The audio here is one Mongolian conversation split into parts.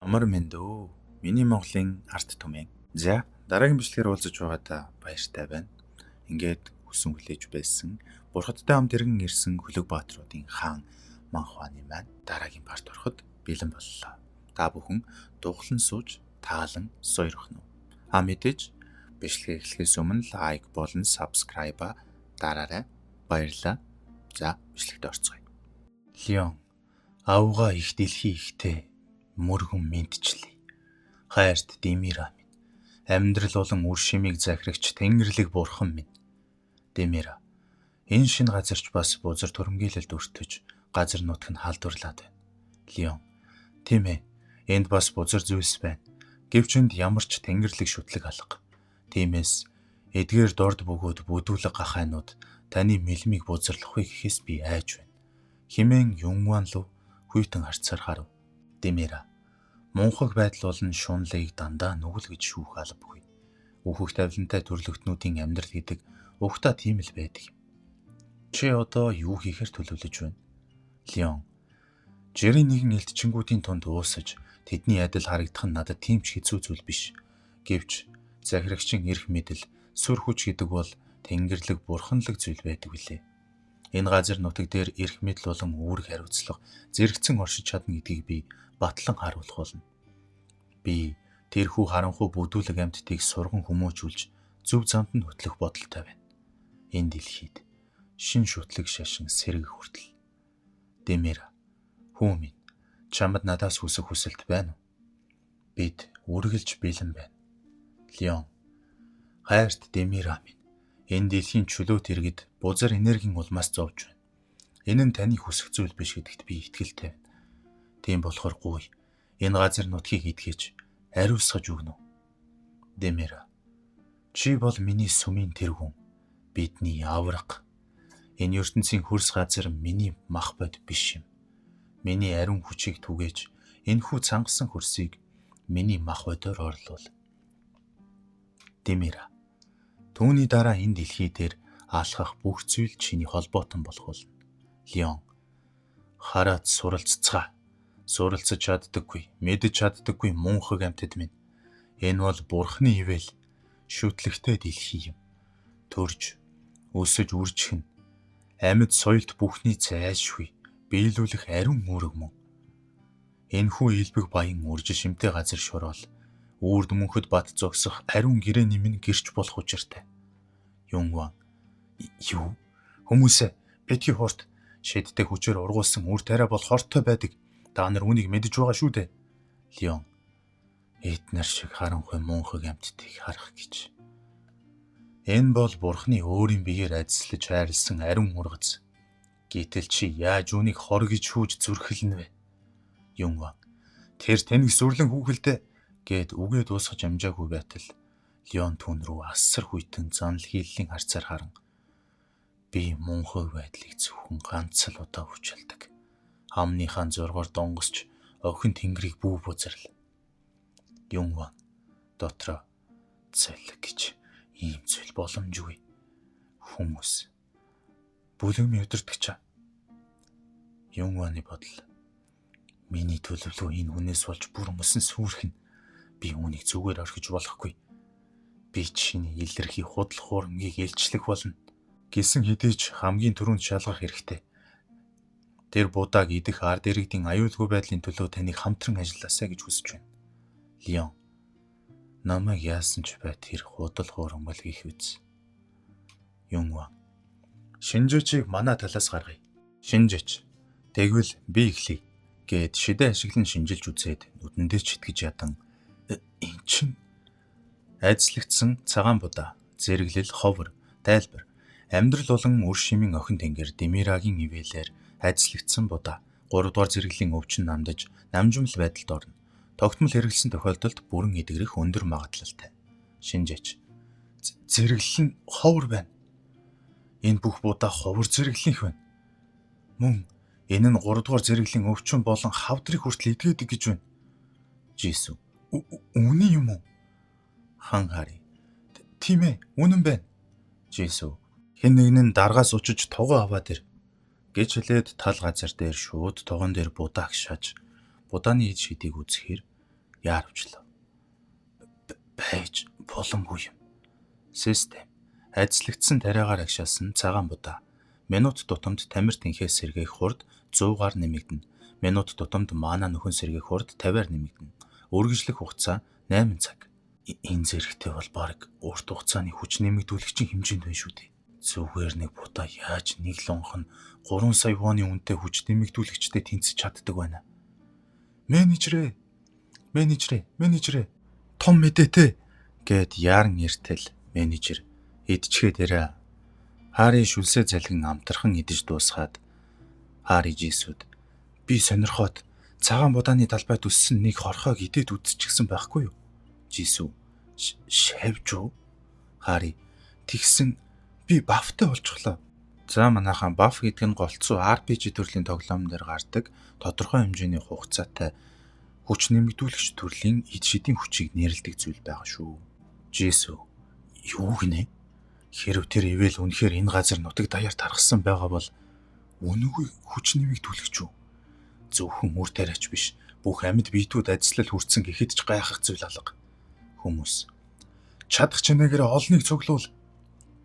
Амар мэнд өө. Миний Монголын арт түмэн. За, дараагийн бичлэгээр уулзаж байгаадаа баяртай байна. Ингээд хүсэн хүлээж байсан. Бурхадтай хамт иргэн ирсэн Хөлөг Баатруудын хаан Манхваны маань дараагийн парт ороход бэлэн боллоо. Та бүхэн дууглан сууж, таалан сойрох нь. Мэдээж бичлэгээ эхлэхээс өмнө лайк болон subscribe дараарай. Баярлалаа. За, бичлэгт орцгоё. Леон авга их дэлхий ихтэй мөргөн мэдчлээ. Хайрт Демира минь. Амьдрал болон үр шимийг захирагч Тэнгэрлэг бурхан минь. Демира. Энэ шинэ газарч бас бузар төрөмгийлэлд өртөж, газар нутг нь халдварлаад байна. Леон. Тийм ээ. Энд бас бузар зүйлс байна. Гэвч энд ямар ч Тэнгэрлэг шүтлэг алга. Тиймээс эдгээр дорд бөгөөд бүдүүлэг гахайнууд таны мэлмиг бузарлахгүй гэхээс би айж байна. Химэн Юнгван лу хүйтэн харцаар харав. Демира. Мунхаг байдал болон шунлыг дандаа нүгэл гэж шүүх албагүй. Өөхөх тавилантай төрлөختнүүдийн амьдрал гэдэг угтаа тийм л байдаг юм. Чи одоо юу хийхээр төлөвлөж байна? Леон. Жирийн нэгэн элдчингүүдийн тунд уусаж тэдний адил харагдах нь надад тийм ч хэцүү зүйл биш. Гэвч захирагчийн эрх мэдэл, сүр хүч гэдэг бол Тэнгэрлэг бурханлаг зүйл байдаг билээ. Энэ газар нутаг дээр эрх мэдэл болон үүрэг хариуцлага зэрэгцэн оршиж чадна гэдгийг би батлан харуулах болно. Би тэрхүү харанхуй бүдүүлэг амьтдыг сурган хүмүүжүүлж зөв замд нь хөтлөх бодолтой байна. Энэ дэлхийд шин шүтлэг шашин сэрэг хүртэл. Демира. Хүү минь, чамд надаас хүсэх хүсэлт байна уу? Бид үргэлж бэлэн байна. Леон. Хайрт Демира минь. Энэ дэлхийн чөлөөт иргэд бузар энергийн улмаас зовж байна. Энэ нь таны хүсэх зүйл биш гэдэгт би итгэлтэй байна. Тийм болохоор гуй. Энэ газар нутгийг идгэж ариусгаж өгнө үү? Демира. Чи бол миний сүмийн тэргүүн. Бидний авраг. Энэ ертөнцийн хөрс газар миний мах бод биш юм. Миний ариун хүчийг түгээж энэхүү цангасан хөрсийг миний мах бодоор орлуул. Демира. Түүний дараа энэ дэлхий дээр алхах бүх зүйл чиний холбоотон болох болно. Леон. Хараад суралццгаа. Суралцаж чаддаггүй, мэдэж чаддаггүй мунхаг амьтад минь. Энэ бол бурхны ивэл, шүтлэгтэй дэлхий юм. Төрж, өсөж үржих нь амьд соёлт бүхний зайлшгүй, биелүүлэх ариун үүрэг мөн. Энэхүү илбэг баян үрж шимтэй газар шороол, үрд мөнхөд бат зогсох ариун гэрээний минь гэрч болох учиртай. Юнгван. Юу? Хүмүүсээ битгий хорт шиддэг хүчээр ургуулсан үр тариа бол хортой байдаг. Та нар үнийг мэдэж байгаа шүү дээ. Леон. Эднэр шиг харанхуй мунхаг амьтдыг харах гэж. Энэ бол бурхны өөрийн биеэр ажиллаж хайрлсан ариун ургац. Гэтэл чи яаж үнийг хор гэж шүүж зүрхэлнэ вэ? Юнгван. Тэр тэнэг сүрлэн хүүхэлдэ гэд үгээ дуусгаж амжаагүй байтал Леон түүн рүү асар хүйтэн занл хийллийн харцаар харан. Би мунхаг байдлыг зөвхөн ганц л удаа хүчилдэг. Амныхаа зургаар донгосч охин тэнгэрийг бүү бузарл. Юнгван. Дотроо цэлэг гэж ийм зүйл боломжгүй. Хүмүүс бүлэм өдөртгч. Юнгваны бодол. Миний төлөвлөө энэ хүнээс болж бүр мөсөн сүрхэн. Би үүнийг зүгээр орхиж болохгүй. Би чиний илэрхий худал хуурмгийг илчлэх болно гэсэн хэдийч хамгийн түрүүнд шалгах хэрэгтэй. Тэр будааг идэх ард иргэдийн аюулгүй байдлын төлөө таныг хамтран ажилласаа гэж хүсэж байна. Леон. Намайг яасан ч бай тэр худал хуурмал гих үз. Юнгван. Шинжээчийг манай талаас гаргая. Шинжээч. Тэгвэл би эхлэе гэд шидэ ашиглан шинжилж үзээд нүдэндээ ч итгэж ядан. Эн чин айцлагдсан цагаан будаа, зэрэглэл, ховор, тайлбар, амьдрал болон үр шимийн охин тэнгэр Демирагийн ивэлээр айцлагдсан будаа 3 дугаар зэрэглэлийн өвчин намдаж намжимл байдалд орно. Тогтмол хэрэгэлсэн тохиолдолд бүрэн эдгэрэх өндөр магадлалтай. Шинжээч. Зэрэглэл нь ховор байна. Энэ бүх будаа ховор зэрэглэлийнх байна. Мөн энэ нь 3 дугаар зэрэглэлийн өвчин болон хавдрыг хүртэл эдгээдэг гэж байна. Жисү. Үний юм уу? Хан хари. Тийм ээ, үнэн байна. Жисү. Хэн нэгэн даргаас очиж тогоо аваад ир. Гэж хэлээд тал газар дээр шууд тогоон дээр будаа агшааж будааны эд шидийг үзэхээр Яарвчлаа. Байж боломгүй юм. Систем. Ажиллагдсан тариагаар агшаасан цагаан будаа. Минут тутамд тамир тэнхээс сэргээх хурд 100-аар нэмэгдэнэ. Минут тутамд маана нөхөн сэргээх хурд 50-аар нэмэгдэнэ. Үргэлжлэх хугацаа 8 цаг. Энэ зэрэгтэй бол баг урт хугацааны хүч нэмэгдүүлэгчийн хэмжээнд байна шүү дээ. Зүгээр нэг будаа яаж нэг л онхон 3 сая воны үнэтэй хүч нэмэгдүүлэгчтэй тэнцэж чаддаг байна. Менежерээ. Том мэдээтэй гэд яран иртэл менежер идчгээд ирээ. Хари шүлсээ залгин амтархан идэж дуусгаад Хари Жисүүд би сонирхоод цагаан будааны талбайд үссэн нэг хорхоог идээд үдчихсэн байхгүй юу? Жисүү шавж уу? Хари тэгсэн би бафтай болчихлоо. За манайхан баф гэдэг нь голцоо RPG төрлийн тоглоом дээр гардаг тодорхой хэмжээний хугацаатай хүч нэмэгдүүлэгч төрлийн эд шидийн хүчийг нэрлэдэг зүйл байгаа шүү. Жисүү юу гинэ? Хэрв тэр ивэл үнэхээр энэ газар нутаг даяар тархсан байгаа бол үнэгүй хүч нэмэгдүүлэгч үү? Зөвхөн үр тариач биш, бүх амьд биетүүд ажиллал хүртсэн гэхэд ч гайхах зүйл алга. Хүмүүс чадах чинээгээр олныг цуглуул.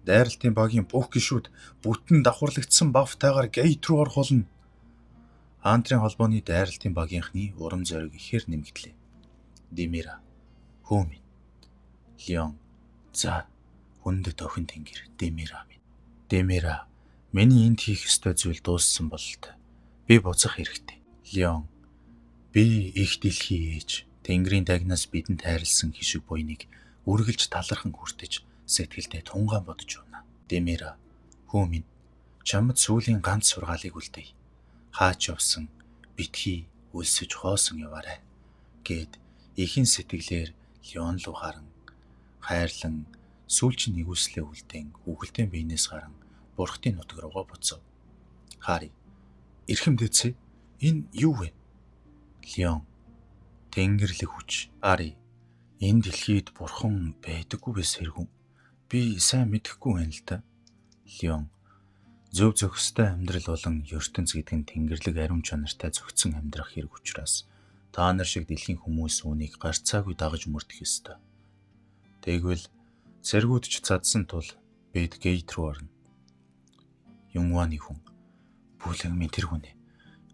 Дайралтын багийн бүх гишүүд бүтэн давхарлагдсан бафтайгаар гейт руу орох болно. Антрын холбооны дайралтын багийнхны урам зориг ихээр нэмэгдлээ. Димира, Хүмин, Леон, за хүндэт охин тэнгэр Димира минь. Димира, миний энд хийх ёстой зүйл дууссан бололтой. Би буцах хэрэгтэй. Леон, би их дэлхий ээж, тэнгэрийн дагнаас бидэнд хайрлсан хишиг буйныг үргэлж талархан хүртэж сэтгэлдээ тунгаан бодож байна. Димира, Хүмин, чамд сүүлийн ганц сургаалыг үлдээе. Хаач явсан битгий үлсэж хоосон яваарай гэд ихэн сэтгэлээр Леон руу харан хайрлан сүүлчийн нэгүслээ үлдээн үгэлтэн биенээс гарan бурхтын нутаг руугаа буцав. Хари, эрхэмдэцээ энэ юу вэ? Леон, тэнгэрлэг хүч. Хари, энэ дэлхийд бурхан байдаггүй без хэргүн. Би сайн мэдэхгүй байна л да. Леон, зөв зохистой амьдрал болон ертөнц гэдэг нь тэнгэрлэг ариун чанартай зохицсон амьдрах хэрэг учраас та нар шиг дэлхийн хүмүүс үүнийг гарцаагүй дагаж мөрдөх ёстой. Тэгвэл цэргүүдч цадсан тул бид гейт руу орно. Юнгваны хүн, бүлэгмийн тэр хүнээ.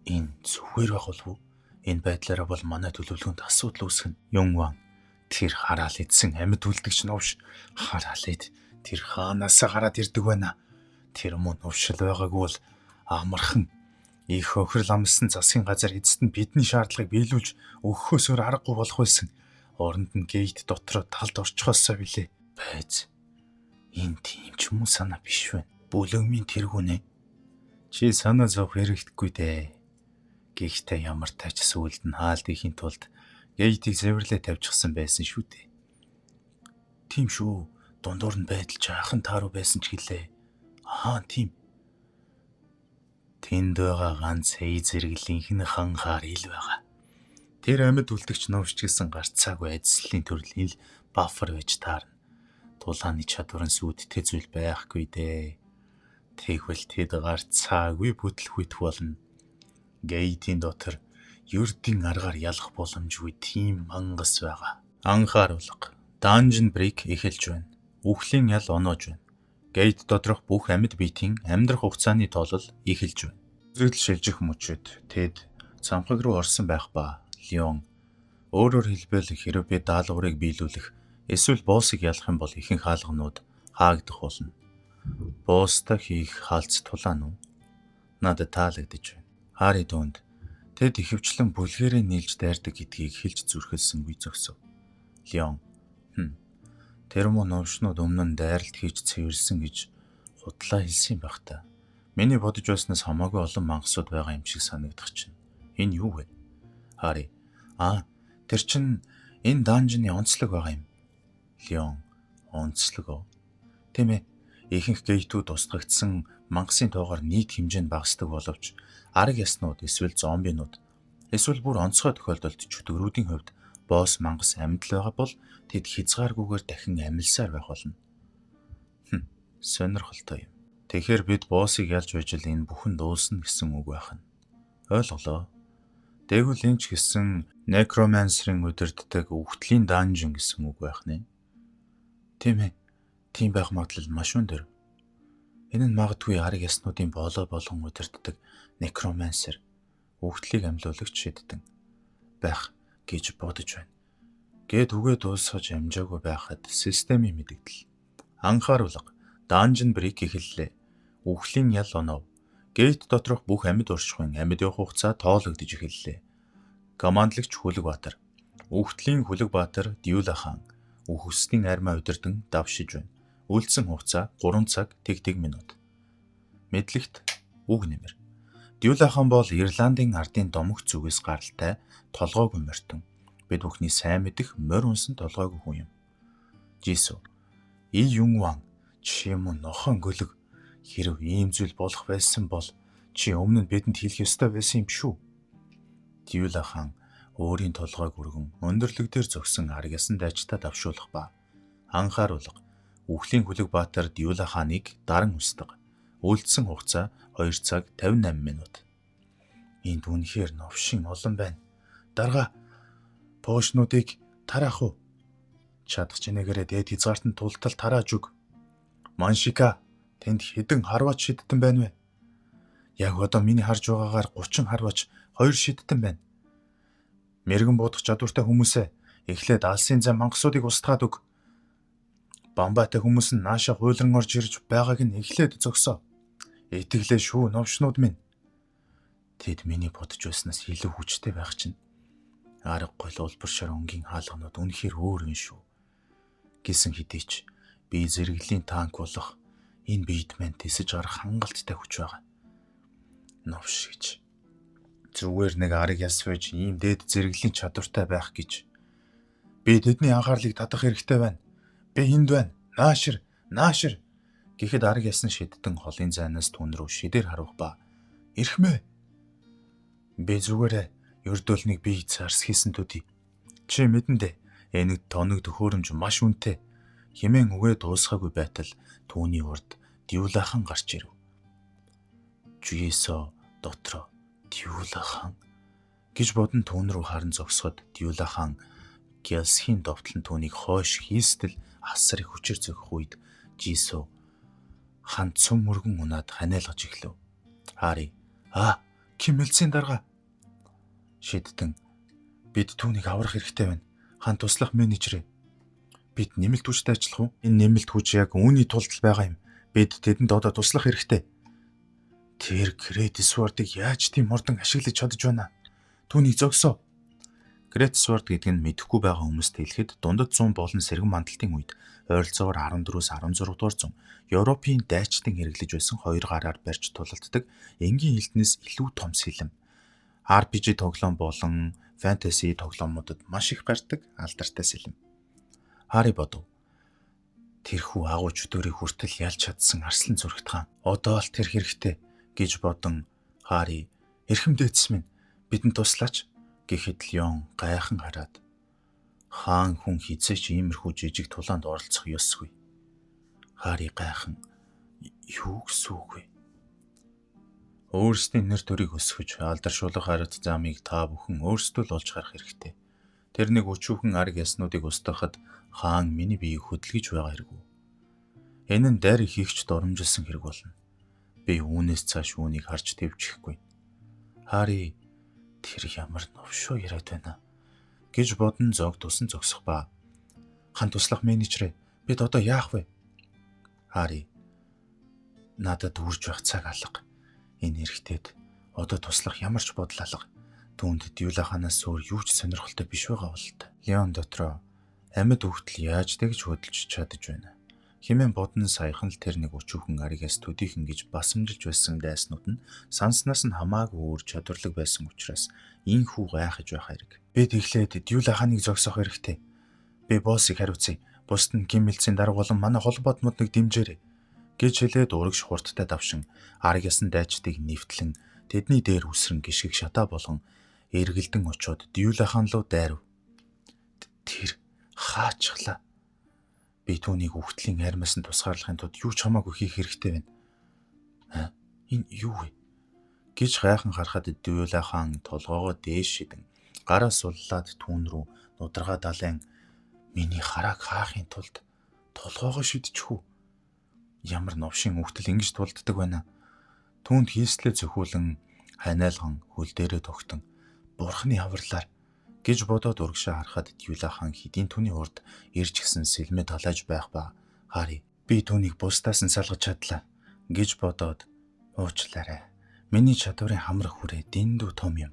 Энэ зүгээр байх болов уу? Энэ байдлаараа бол манай төлөвлөгөөнд асуудал үүсгэнэ. Юнгван, тэр хараал идсэн амьд үлдэгч новш. Хараал ид тэр хаанаас гараад ирдэг байна. Тэр мөн увшил байгаагүй бол амархан их охирол амссан засгийн газар эцэст нь бидний шаардлагыг биелүүлж өгөхөөс өөр аргагүй болох байсан. Оронд нь гейт дотроо талд орчихоосоо билээ. Байз. Энэ тийм ч юм уу санаа биш вэ? Бүлэгмийн тэргүүнэ. Чи санаа зовх хэрэгтэйгүй дээ. Гэхдээ ямар тач сүулд нь хаалт ихийн тулд гейтийг зэвэрлээ тавьчихсан байсан шүү дээ. Тийм шүү. Дундуур нь байдал жаахан тааруу байсан ч гэлээ. Аа тийм. Тэнд байгаа ганц хей зэрэглийнх нь хан Харил байгаа. Тэр амьд үлдэгч новч гэсэн гарцаагүй ажлын төрлийн л баффер байж таарна. Тулааны чадвар нь сүйдтэй зүйл байхгүй дээ. Тэгвэл тэд гарцаагүй бүтлгүйт болно. Гейтийн дотор ердийн аргаар ялах боломжгүй тийм мангас байгаа. Анхааруулга. Dungeon Break эхэлж байна. Үхлийн ял оноож байна. Гейт доторх бүх амьд биетийн амьдрах хугацааны тоолол эхэлж байна. Үзэгдэл шилжих мөчөд тэд цамхаг руу орсон байх ба Леон өөрөөр хэлбэл хэрэв би даалгаврыг биелүүлэх эсвэл боссыг ялах юм бол ихэнх хаалганууд хаагдах болно. Босста хийх хаалц тулаан уу? Надад таалагдж байна. Хари дуунд тэд ихэвчлэн бүлгэрээ нийлж дайрдаг гэдгийг хэлж зүрхэлсэнгүй зогсов. Леон, тэр мөн новшнууд өмнө нь дайралт хийж цэвэрлсэн гэж худлаа хэлсэн байх та. Миний бодож байснаас хамаагүй олон мангасууд байгаа юм шиг санагдах чинь. Энэ юу вэ? Хари, тэр чинь энэ данжны онцлог байгаа юм. Леон, онцлог оо. Тийм ээ. Ихэнх гейтүүд устгагдсан мангасын тоогоор нийт хэмжээнд багасдаг боловч арга яснууд эсвэл зомбинууд эсвэл бүр онцгой тохиолдолд чөтгөрүүдийн хувьд босс мангас амьд л байгаа бол тэд хязгааргүйгээр дахин амилсаар байх болно. Сонирхолтой юм. Тэгэхээр бид боссыг ялж байж л энэ бүхэн дуусна гэсэн үг байх нь. Ойлголоо. Тэгвэл энэ ч гэсэн некромансерын удирддаг үхтлийн данжин гэсэн үг байх нэ. Тийм ээ. Тийм байх магадлал маш өндөр. Энэ нь магадгүй арга яснуудын болоо болгон удирддаг некромансер, үхтлийг амьлуулагч шиддэг байх гэж бодож байна. Гэт үгээ дуусгаж амжаагүй байхад системийн мэдэгдэл. Анхааруулга. Данжин брик эхэллээ. Үхлийн ял онов. Гейт доторх бүх амьд уршихуйн амьд явах хугацаа тоологдож эхэллээ. Командлагч Хүлэг Баатар. Үхтлийн Хүлэг Баатар Дюла хаан. Үхсдийн армаа удирдан давшиж байна. Үлдсэн хугацаа 3 цаг тэг минут. Мэдлэгт үг нэмэр. Дюла хаан бол Ирландын ардын домогт зүгээс гаралтай толгойг морьтон. Бид бүхний сайн мэдэх морь унсан толгойг хүн юм. Жису. И Юнгван чи юм нохон гөлөг хэрв ийм зүйл болох байсан бол чи өмнө нь бидэнд хэлэх ёстой байсан юм шүү. Дюла хаан өөрийн толгойг өргөн өндөрлөг дээр зогсон арга ясан дайчтай давшуулах ба анхааруулга. Үхлийн Хүлэг Баатар Дюла хааныг даран устдаг. Үлдсэн хугацаа 2 цаг 58 минут. Энд үнэхээр новшин олон байна. Дарга поошнуудыг тараах уу? Чадах чинээгээр дээд хязгаартанд тултал тарааж өг. Маншика тэнд хэдэн харваач шидтэн байна вэ? Яг одоо миний харж байгаагаар 30 харваач 2 шидтэн байна. Мэргэн буудах чадвартай хүмүүсээ эхлээд алсын зам мангасуудыг устгаад өг. Бамбайтай хүмүүс нь нааша хуйлран орж ирж байгааг нь эхлээд зогсоо. Итгэлээ шүү новшнууд минь. Тэд миний бодож байснаас илүү хүчтэй байх чинь. Аргагүй л улбар шар өнгийн хаалганууд үнэхээр өөр юм шүү. Гэсэн хэдий ч би зэрэглэлийн танк болох энэ биед мань тэсэж гарах хангалттай хүч байгаа. Новш гэж. Зүгээр нэг арга яс байж ийм дээд зэрэглэлийн чадвартай байх гэж. Би тэдний анхаарлыг татах хэрэгтэй байна. Би энд байна. Наашир. Гэхэд арга ясан шидтэн холын зайнаас түн рүү шидээр харух ба. Ирхмээ. Би зүгээрээ ердөөлнийг би цаарс хийсэн төдий. Чи мэдэндээ энэг тоног төхөөрөмж маш үнэтэй. Хэмээн үгээ дуусгаагүй байтал түүний урд Дюла хаан гарч ирэв. Жуесо дотро Дюла хаан гэж бодон түүн рүү харан зогсоход Дюла хаан Гялсхийн довтлон түүнийг хойш хийстэл асар их хүчээр зөхөх үед Жисо хаан цөм мөргөн унаад ханиалгаж эхлэв. Хари Кимэлцийн дарга шидтэн бид түүнийг аврах хэрэгтэй байна. Хаан туслах менежерээ. Бид нэмэлт хүчтэй ажиллах уу? Энэ нэмэлт хүч яг үүний тулд л байгаа юм. Бид тэдэнд одоо туслах хэрэгтэй. Тэр Гретисвардыг яаж тийм хурдан ашиглаж чадж байна? Түүнийг зогсоо. Гретисвард гэдэг нь мэдэхгүй байгаа хүмүүст хэлэхэд дундад 100 болон сэргэн мандалтын үед ойролцоогоор 14-с 16 дугаар зуун Европын дайчдын хэрэглэж байсан 2 гараар барьж тулалддаг энгийн элднээс илүү том сэлэм. RPG тоглоом болон фэнтези тоглоомуудад маш их гардаг алдартай сэлэм. Хари бодов. Тэрхүү агуу чөтгөрийг хүртэл ялж чадсан арслан зүрхт хаан одоо л тэр хэрэгтэй гэж бодон Хари эрхэмдээдс минь бидэнд туслаач гэхэд Леон гайхан хараад хаан хүн хизээч иймэрхүү жижиг тулаанд оролцох ёсгүй. Хари гайхан юу гэсэн үг вэ? Өөрсдийн нэр төрийг өсгөж алдаршуулах арга замыг та бүхэн өөрсдөө л олж харах хэрэгтэй. Тэр нэг өчүүхэн арга яснуудыг устгахад хаан миний биеийг хөдөлгөж байгаа хэрэггүй. Энэ нь дайр хийгч доромжилсан хэрэг болно. Би үүнээс цааш үүнийг харж твчихгүй. Хари тэр ямар новшоо яриад байна гэж бодон зог тусан зогсох ба. Хаан туслах менежерээ бид одоо яах вэ? Хари надад үрж байх цаг алга. Энэ эрэгтэйд одоо туслах ямар ч бодол алга. Түүнд Дюла хаанаас өөр юу ч сонирхолтой биш байгаа бол та. Леон дотроо амьд хүүхдэл яаж тэгж хөдөлж чадж байна. Хэмээн бодон саяхан л тэр нэг өчүүхэн аригаас төдийхөн гэж басамжилж байсан дайснууд нь санснаас нь хамаагүй өөр чадварлаг байсан учраас ийхүү гайхаж байх хэрэг. Би тэглээд Дюла хааныг зогсоох хэрэгтэй. Би боссыг хариуцъя. Бусд нь Кимэлцийн дарга болон манай холбоод модныг дэмжээрэй гэж хэлээд урагш хурдтай давшин аригаас нь дайчдыг нэвтлэн тэдний дээр үсрэн гიშгэг шатаа болгон эргэлдэн очоод Дюла хаан руу дайрав. Тэр хаачлаа. Би түүнийг үхтлийн армаас нь тусгаарлахын тулд юу ч хамаагүй хийх хэрэгтэй байна. Энэ юу вэ? гэж гайхан харахад Дюла хаан толгоогоо дээш шидэн гараа суллаад түүн рүү нударгаа далайн миний харааг хаахын тулд толгоогоо шидчихв. Ямар новшин үхтэл ингэж тулддаг байна. Түүнд хийслээ зөвхүүлэн ханиалган хөл дээрээ тогтон бурхны авралаар гэж бодоод урагшаа харахад Дюла хаан хэдийн түүний урд ирж гисэн сэлмээ талааж байх ба харъя. Би түүнийг бусдаас нь салгаж чадлаа гэж бодоод уучлаарай. Миний чадварын хамрах хүрээ дэндүү том юм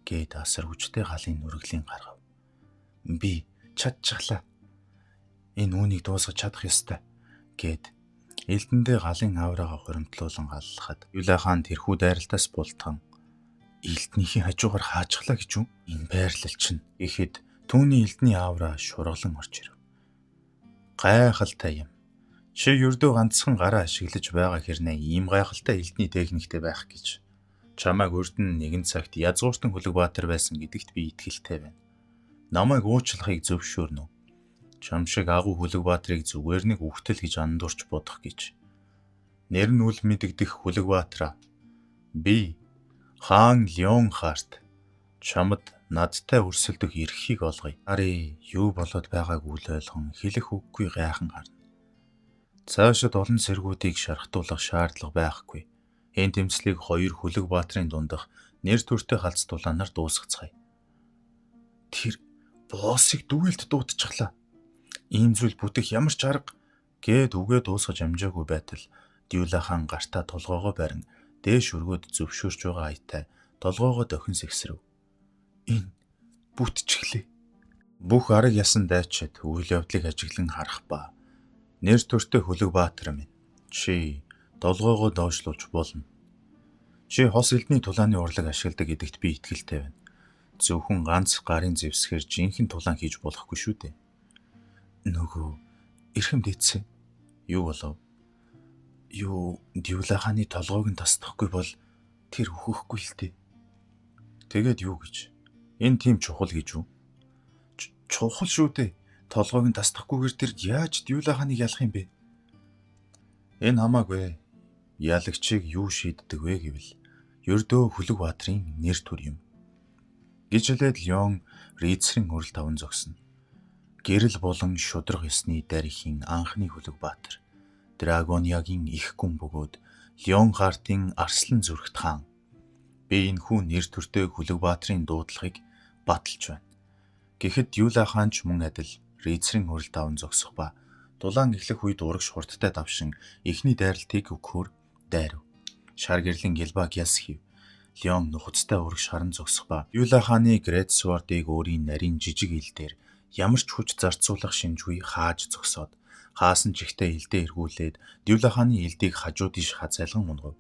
гээд асар хүчтэй галын нүргэлийн гаргав. Би чадчихлаа. Энэ үүнийг дуусгаж чадах ёстой гээд элдэндээ галын авраагаа хуримтлуулан галлахад Дюла хаан тэрхүү дайралтаас бултган элднийхээ хажуугаар хаачглаа гэж үү? Энэ байрлал чинь ихэд түүний элдний авраа шургалан орж ирв. Гайхалтай юм. Чи ердөө ганцхан гараа ашиглаж байгаа хэрнээ ийм гайхалтай элдний техниктэй байх гэж. Чамайг урд нь нэгэн цагт язгууртан Хүлэгбаатар байсан гэдэгт би итгэлтэй байна. Намайг уучлахыг зөвшөөрнө үү? Чам шиг агуу Хүлэгбаатарыг зүгээр нэг үхтэл гэж андуурч бодох гэж. Нэр нь үл мэдэгдэх Хүлэгбаатараа. Би хаан Лёнхарт чамд надтай өрсөлдөх эрхийг олгоё. Ари юу болоод байгааг үл ойлгон хэлэх үггүй гайхан харна. Цаашид олон цэргүүдийг шархтуулах шаардлага байхгүй. Энэ тэмцлийг хоёр Хүлэгбаатарын дундах нэр төртэй халц дулаанаар дуусгацгаая. Тэр боссыг дүүлд дуутчихлаа. Ийм зүйл бүтэх ямар ч арга гээд үгээ дуусгаж амжаагүй байтал Дюла хаан гартаа толгоогоо барин дээш өргөөд зөвшөөрч байгаа аятай толгоогоо дохин сэгсрэв. Энэ бүтчихлээ. Бүх арга ясан дайчид үйл явдлыг ажиглан харах ба нэр төртэй Хүлэгбаатар минь чи толгоогоо доошлуулж болно. Чи хос элдний тулааны урлаг ашигладаг гэдэгт би итгэлтэй байна. Зөвхөн ганц гарын зэвсгээр жинхэнэ тулаан хийж болохгүй шүү дээ. Нөгөө эрхэм дээдсэн юу болов? Юу Дюла хааны толгойг нь тасдахгүй бол тэр өөхөхгүй л дээ. Тэгээд юу гэж? Энэ тийм чухал гэж үү? Чухал шүү дээ. Толгойг нь тасдахгүйгээр тэр яаж Дюла хааныг ялах юм бэ? Энэ хамаагүй. Ялагчийг юу шийддэг вэ гэвэл ердөө Хүлэгбаатарын нэр төр юм. Гэж хэлээд Лён Рицрийн өрөл таван зогсно. Гэрэл болон шудраг ёсны дарихийн анхны Хүлэгбаатар. Драгониагийн их гүн бөгөөд Лёнхартын арслан зүрхт хаан. Би энэ хүн нэр төртэй Хүлэгбаатарын дуудлагыг баталж байна. Гэхэд Дюла хаан ч мөн адил Рицрийн өрөл таван зогсох ба дулаан эхлэх үед урагш хурдтай давшин эхний дайралтыг өгөхөөр дайрав. Шар гэрлийн Гилбаг яс хийв. Лён нухацтай урагш харан зогсох ба Дюла хааны Грэдсвордыг өөрийн нарийн жижиг ил дээр ямар ч хүч зарцуулах шинжгүй хааж зогсоод хаасан чихтэй илдээ эргүүлээд Дюла хааны илдийг хажуу тийш хазайлган унгав.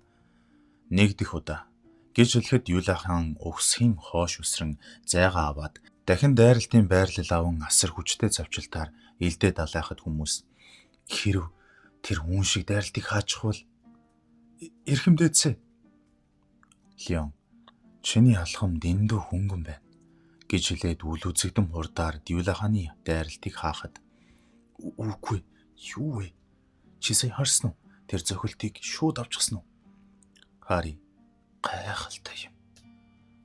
Нэг дэх удаа гэж хэлэхэд Дюла хаан угсхийн хоош үсрэн зайгаа аваад дахин дайралтын байрлал аван асар хүчтэй завчилтаар илдээ далайхад хүмүүс хэрв тэр хүн шиг дайралтыг хаачих бол эрхэмдээдсэ. Лён чиний алхам дэндүү хөнгөн байна гэж хэлээд үл үзэгдэм хурдаар Дюла хааны дайралтыг хаахад үгүй юу вэ? Чи сая харсан уу? Тэр зохилтыг шууд авчихсан уу? Хари гайхалтай юм.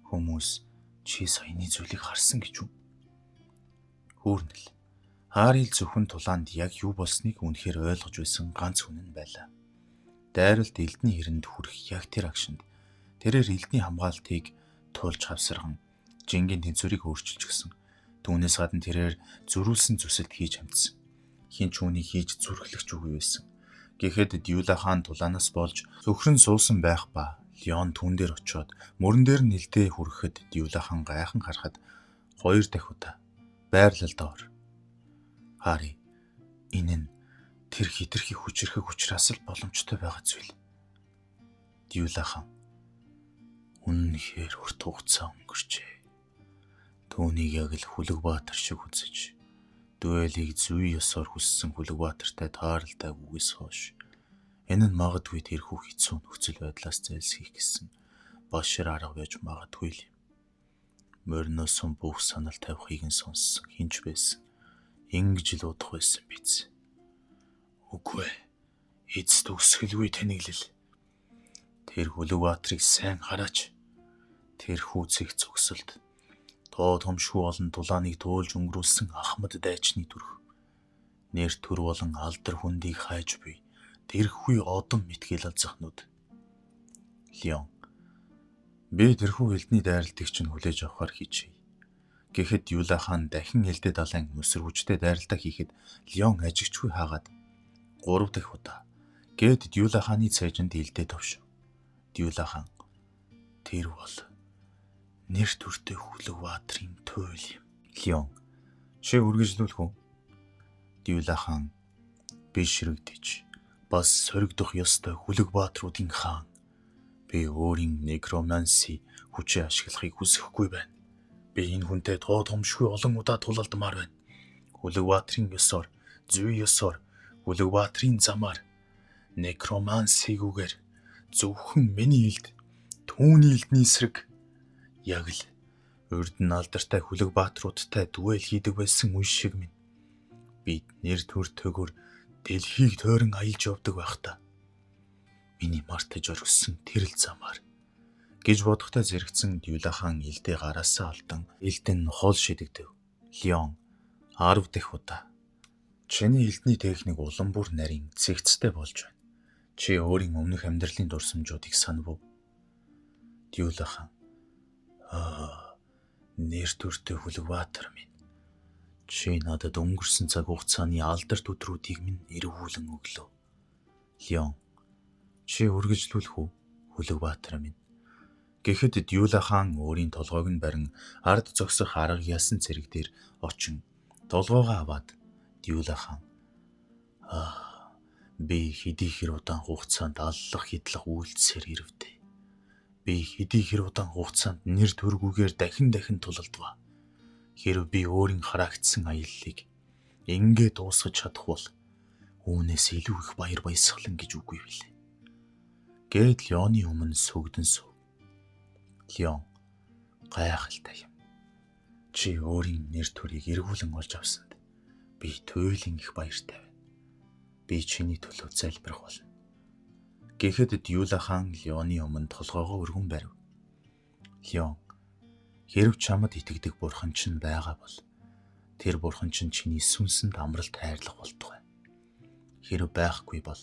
Хүмүүс чи саяны зүйлийг харсан гэж үү? Хүүрнэл. Харил зөвхөн тулаанд яг юу болсныг үнэхээр ойлгож байсан ганц хүн нь байлаа. Дайралт элдний хэрэнд хүрэх яг тэр агшинд тэрээр элдний хамгаалтыг туулж хавсархан жингийн тэнцвэрийг өөрчилж гисэн. Түүнээс гадна тэрээр зөрүүлсэн зүсэлт хийж амжсан. Хин ч үүнийг хийж зүрхлэгч үгүй байсан. Гэхэд Дюла хаан тулаанаас болж цөхрөн суусан байх ба Лён түн дээр очиод мөрөн дээр нь нэлдээ хүрэхэд Дюла хаан гайхан харахад хоёр дахь удаа байрлалд ор. Хари энэ нь тэр хитрхи хүчрхэг учраас л боломжтой байгаа зүйл. Дюла хаан үнэхээр урт хугацаа өнгөрчээ. Түүнийг яг л Хүлэгбаатар шиг үзэж дуэлийг зүй ёсоор хүссэн Хүлэгбаатартай тааралдаагүйгээс хойш энэ нь магадгүй тэрхүү хэцүү нөхцөл байдлаас зайлсхийх гэсэн башир арга байж магадгүй л юм. Морносон бүх санал тавихыг нь сонссон хинч байсан. Ингэж л удах байсан биз. Үгүй ээ. Эцэст өсгөлгүй тэнэглэл. Тэр Хүлэгбаатрыг сайн хараач. Тэр хүүцийг зогсолд тоо томшгүй олон дулааныг туулж өнгөрүүлсэн ахмад дайчны төрх. Нэр төр болон алдар хүндийг хайж буй тэрхүү одон мэтгэл алзахнууд. Леон. Би тэрхүү элдний дайралтыг чинь хүлээж авахар хийчихье. Гэхэд Юла хаан дахин элдэ далайн нүсэр хүчтэй дайралтаа хийхэд Леон ажигчгүй хаагаад 3 дахь удаа гээд Юла хааны цайжинд элдэ товшив. Юла хаан. Тэр бол нэр төртэй Хүлэгбаатрын туйл юм. Леон. Чи үргэлжлүүлэх үү? Юла хаан. Би ширэгдэж бас соригдох ёстой Хүлэгбаатруудын хаан. Би өөрийн некроманси хүчээ ашиглахыг хүсэхгүй байна. Би энэ хүнтэй тоо томшгүй олон удаа тулалдмаар байна. Хүлэгбаатрын ёсоор, зүй ёсоор, Хүлэгбаатрын замаар некромансигүйгээр зөвхөн миний элд, түүний элдний эсрэг яг л урд нь алдартай Хүлэгбаатруудтай дуэл хийдэг байсан үе шиг минь. Бид нэр төртөөгөр дэлхийг тойрон аялж явдаг байх та. Миний мартаж оргисон тэрл замаар гэж бодохтой зэрэгцэн Юла хаан элдээ гараасаа алдан элдэн хоол шидэгдэв. Леон 10 дахь удаа. Чиний элдний техник улам бүр нарийн цэгцтэй болж байна. Чи өөрийн өмнөх амьдралын дурсамжуудыг санав уу? Юла хаан. Нэр төртэй Хүлэгбаатар минь. Чи надад өнгөрсөн цаг хугацааны алдарт өдрүүдийг минь эргүүлэн өглөө. Леон. Чи үргэлжлүүлэх үү, Хүлэгбаатар минь? Гэхэд Юла хаан өөрийн толгойг нь барин ард зогсох арга яасан цэрэг дээр очин толгоогоо аваад Юла хаан. Би хэдий хэр удаан хугацаанд аллах хитлах үйлдэлсээр ирвдээ. Би хэдий хэр удаан хугацаанд нэр төргүүгээр дахин тулалдваа. Хэрв би өөрийн хараагдсан аяллыг ингээд дуусгаж чадах бол үүнээс илүү их баяр баясгалан гэж үгүй билээ. Гээд Леоны өмнө сүгдэн суув. Леон. Гайхалтай юм. Чи өөрийн нэр төрийг эргүүлэн олж авсанд би туйлын их баяртай байна. Би чиний төлөө залбирах болно. Гэхэд Юла хаан Леоны өмнө толгоогоо өргөн барив. Леон. Хэрв чамд итгэдэг бурхан чинь байгаа бол тэр бурхан чинь чиний сүнсэнд амралт хайрлах болтугай. Хэрв байхгүй бол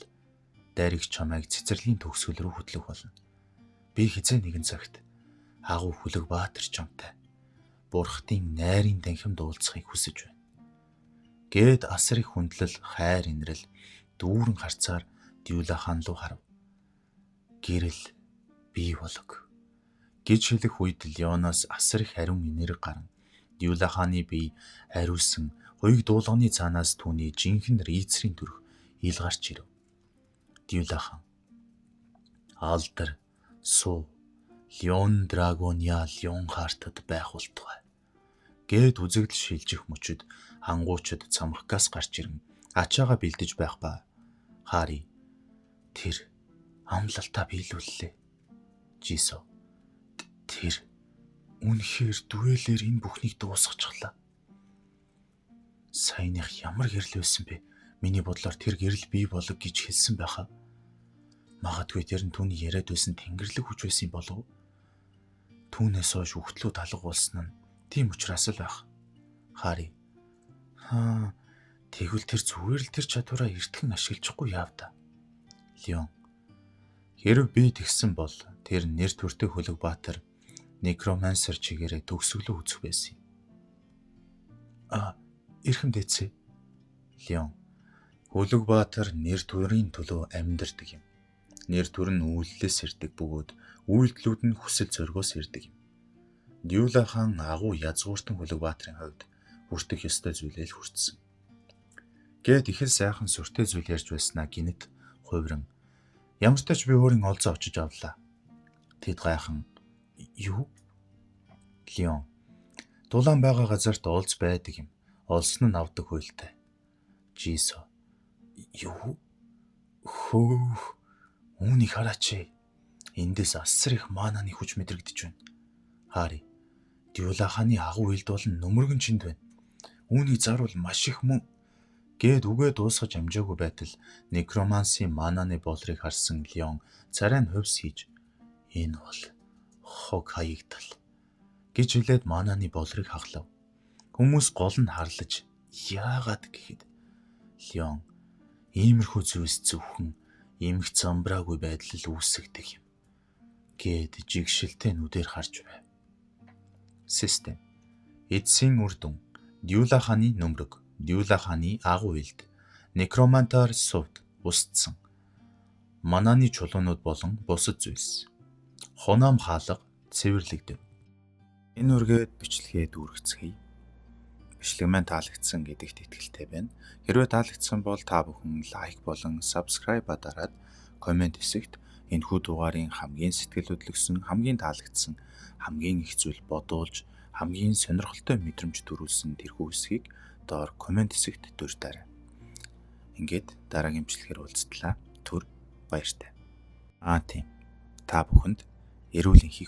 дайрагч чамайг цэцэрлэгийн төгсгөл рүү хөтлөх болно. Би хизээ нэгэн цагт агуу Хүлэгбаатар чамтай бурхтын найрын танхимд уулзахыг хүсэж байна. Гээд асар их хүндлэл, хайр инрэл дүүрэн харцаар Юла хаан руу харав. Гэрэл бий болог гэж хэлэх үед Леоноос асар их ариун энерги гарan Юла хааны бие ариусан хоёуг дуулганы цаанаас түүний жинхэнэ рийцрийн төрх ил гарч ирэв. Юла хаан. Алдар, суу, Леон драгония Леон хартад байх болтугай. Гээд үзэгдэл шилжих мөчөд хангуучид цамхгаас гарч ирэн ачаага бэлдэж байх ба. Хари. Тэр амлалтаа биелүүллээ. Жисо. Тэр үнэхээр дуэлээр энэ бүхнийг дуусгачихлаа. Саяных ямар гэрэл байсан бэ? Миний бодлоор тэр гэрэл бий болог гэж хэлсэн байхаа. Магадгүй тэр нь түүний яриад байсан тэнгэрлэг хүч байсан болов уу? Түүнээс хойш үхтлүүд алга болсон нь тийм учраас л байх. Хари. Тэгвэл тэр зүгээр л тэр чадвараа эртхэн ашиглахгүй яав та. Леон. Хэрв би тэгсэн бол тэр нэр төртэй Хүлэгбаатар некромансер чигээрээ төгсгөлөө үзэх байсан юм. Эрхэм дээдсэ. Леон. Хүлэгбаатар нэр төрийн төлөө амьдардаг юм. Нэр төр нь үйлдэлээс ирдэг бөгөөд үйлдэлүүд нь хүсэл зоригоос ирдэг юм. Юла хаан агуу язгууртан Хүлэгбаатрын хувьд хүртэх ёстой зүйлээ л хүртсэн. Гээд их л сайхан сүртэй зүйл ярьж байснаа гинэт хувиран ямар ч тач би өөрийн олзоо очиж авлаа. Тэд гайхан юу? Леон. Дулаан байгаа газарт олз байдаг юм. Олсон нь авдаг хуйлтай. Жисо. Юу? Хөөх. Үүнийг хараач. Эндээс асар их маананы хүч мэдрэгдэж байна. Хари. Юла хааны агуу илд болон нөмөргөн чинд байна. Үүнийг заруул маш их мөн гээд үгээ дуусгаж амжаагүй байтал некроманси маананы болрыг харсан Леон царай нь хувьс хийж Энэ бол хог хаягдал гэж хэлээд Мананы болрыг хаглав. Хүмүүс гол нь харлаж яагаад гэхэд Леон иймэрхүү зүйлс зөвхөн эмх замбраагүй байдал л үүсгдэг юм гэд жигшилтэй нүдээр харж байв. Систем эцсийн үр дүн Дюла хааны нөмрөг Дюла хааны агуу элд некромантаар сувд устсан. Мананы чулуунууд болон бусад зүйлс хунаам хаалга цэвэрлэгдэв. Энэ үргээд бичлэгээ дүүргэцгээе. Бичлэг маань таалагдсан гэдэгт итгэлтэй байна. Хэрвээ таалагдсан бол та бүхэн лайк болон subscribe дараад комент хэсэгт энэхүү дугаарын хамгийн сэтгэл хөдлөсөн, хамгийн таалагдсан, хамгийн их зүйл бодуулж, хамгийн сонирхолтой мэдрэмж төрүүлсэн тэрхүү хэсгийг доор комент хэсэгт дуртаарай. Ингээд дараагийн бичлэгээр уулзтлаа. Түр баяртай. Тийм. Та бүхэнд эрүүл энхийг